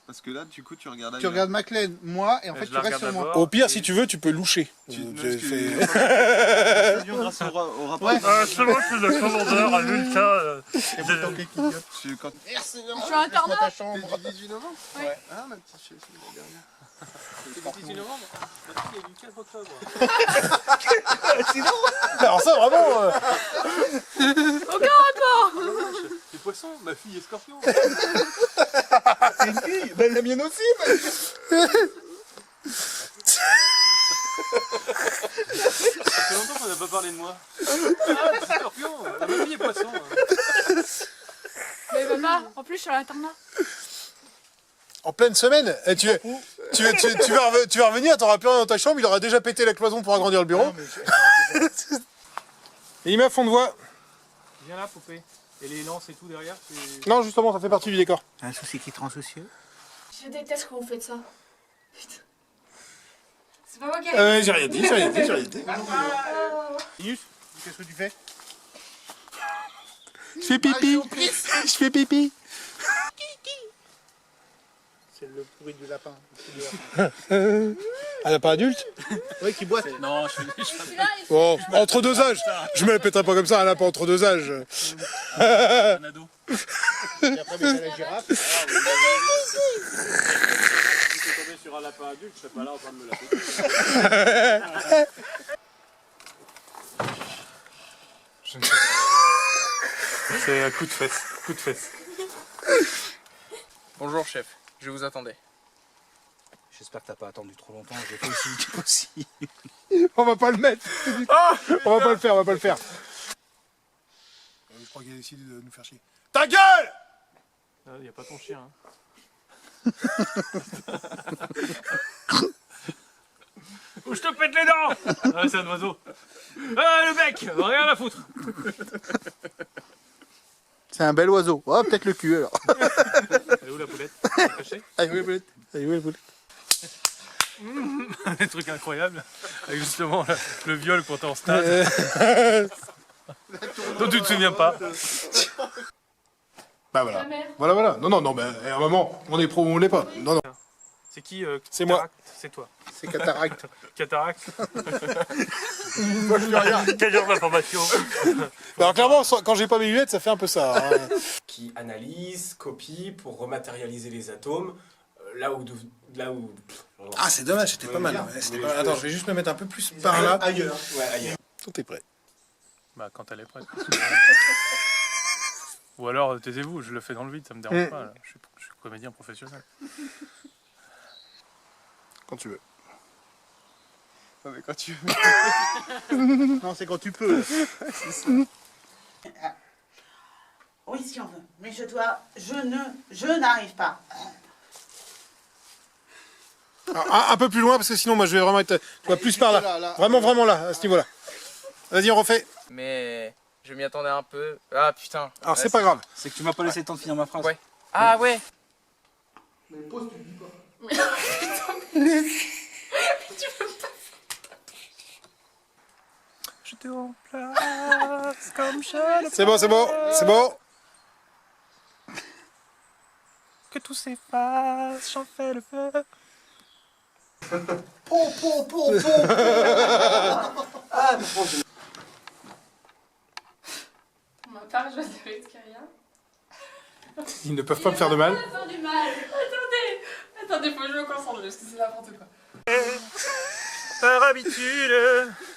Parce que là, du coup, tu regardes Tu regardes Maclean, moi, et en fait, tu restes sur moi. Au pire, si tu veux, tu peux loucher. grâce au rapport. Ouais. C'est moi qui suis le commandeur à l'ultra. Merci, Je suis un quart d'heure. ta chambre. C'est le 18 novembre? Oui. Ouais. Ah, ma petite chérie, c'est la dernière. C'est le 18 novembre. Il y a eu 4 octobre. Alors ça, vraiment... Aucun rapport. Les poissons, ma fille est scorpion. C'est une fille. Ben, la mienne aussi, mec. Ça fait longtemps qu'on n'a pas parlé de moi. Ah, c'est scorpion. Ma fille est poisson. Mais maman, en plus, je suis à l'internat. En pleine semaine, tu es... tu vas revenir, t'auras plus rien dans ta chambre, il aura déjà pété la cloison pour agrandir le bureau. Et il met à fond de voix. Viens là, poupée. Et les lances et tout derrière, Non, justement, ça fait partie du décor. Un souci qui te rend soucieux? Je déteste quand vous faites ça. Putain. C'est pas moi qui ai... J'ai rien dit. Linus, qu'est-ce que tu fais? Je fais pipi. Je fais pipi. C'est le bruit du lapin. Un lapin adulte? Oui, qui boite. Non, je Bon, entre deux âges. Je me la pèterai pas comme ça, un lapin entre deux âges. un ado. Et après, mettre la girafe. Si t'es tombé sur un lapin adulte, je serais pas là en train de me la péter. C'est un coup de fesse. Bonjour chef, je vous attendais. J'espère que t'as pas attendu trop longtemps, j'ai fait aussi vite possible. On va pas le mettre. On va pas le faire. Je crois qu'il a décidé de nous faire chier. Ta gueule! Il n'y a pas ton chien. Hein. Ou je te pète les dents! Ah, c'est un oiseau. Ah, le bec! Rien à foutre! C'est un bel oiseau. Oh, peut-être le cul alors. Elle est où la poulette? Elle est cachée? Allez, où la poulette? Des trucs incroyables. Avec justement le viol quand t'es en stade. Dont tu te souviens pas. Bah voilà. Voilà. Non, mais à un moment, on est pro ou on l'est pas. Non. C'est qui C'est moi. C'est toi. C'est cataracte. Cataracte. Moi, je dis rien. Quel genre d'information? Alors clairement, quand j'ai pas mes lunettes, ça fait un peu ça. Hein. Qui analyse, copie pour rematérialiser les atomes. Là où... Ah, c'est dommage, c'était pas mal. Attends, je vais juste me mettre un peu plus par là. Ailleurs. Ouais, ailleurs. Tout est prêt. Bah, quand elle est prête. Ou alors, taisez-vous, je le fais dans le vide, ça me dérange pas. Là. Je suis comédien professionnel. Quand tu veux. Non, mais quand tu veux. Non, c'est quand tu peux. Oui, si on veut. Mais je n'arrive pas. Alors, un peu plus loin, parce que sinon, moi, je vais vraiment être plus par là. Vraiment là, à ce niveau-là. Vas-y, on refait. Mais je m'y attendais un peu. Ah putain. Alors, c'est pas grave. C'est que tu m'as pas laissé le temps de finir ma phrase. Ouais. Ah ouais. Mais pause, tu le dis pas. Mais tu peux pas. Je te remplace comme je le C'est bon. Que tout s'efface, j'en fais le feu. On m'a pas rejoint de Riscaria. Ils ne peuvent pas me faire de mal. Faire du mal. Attendez, faut que je me concentre parce que c'est n'importe quoi. Par habitude,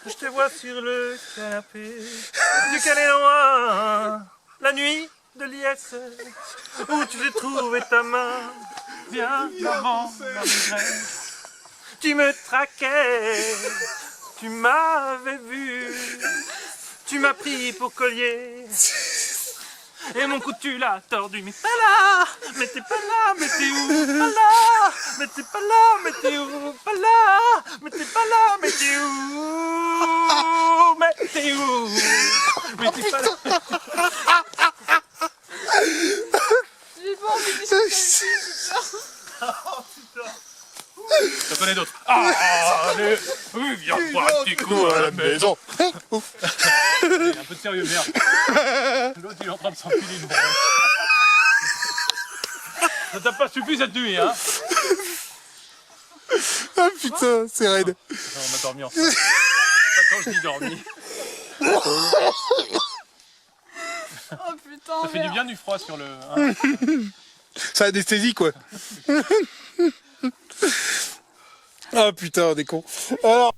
je te vois sur le canapé du Calais noir, la nuit de l'IS, où tu as trouvé ta main, bien avant ma migraine. Tu me traquais, tu m'avais vu, tu m'as pris pour collier. Et mon coup tu l'as tordu, mais pas là, mais t'es pas là, mais t'es où? Pas là, mais t'es pas là, mais t'es où? Pas là, mais t'es pas là, mais t'es où? Mais t'es où? Mais t'es pas là. J'ai pas envie de discuter. J'en connais d'autres. Allez, oui, viens boire un petit coup à la maison. Un peu de sérieux, merde. L'autre, il est en train de s'enfiler une branche. Ça t'a pas suffi cette nuit, hein? Ah putain, c'est raide. On a dormi ensemble. Attends, je dis dormi. Oh putain. Ça fait du bien du froid sur le... Hein. Ça anesthésie, quoi. Ah putain, on est con. Alors...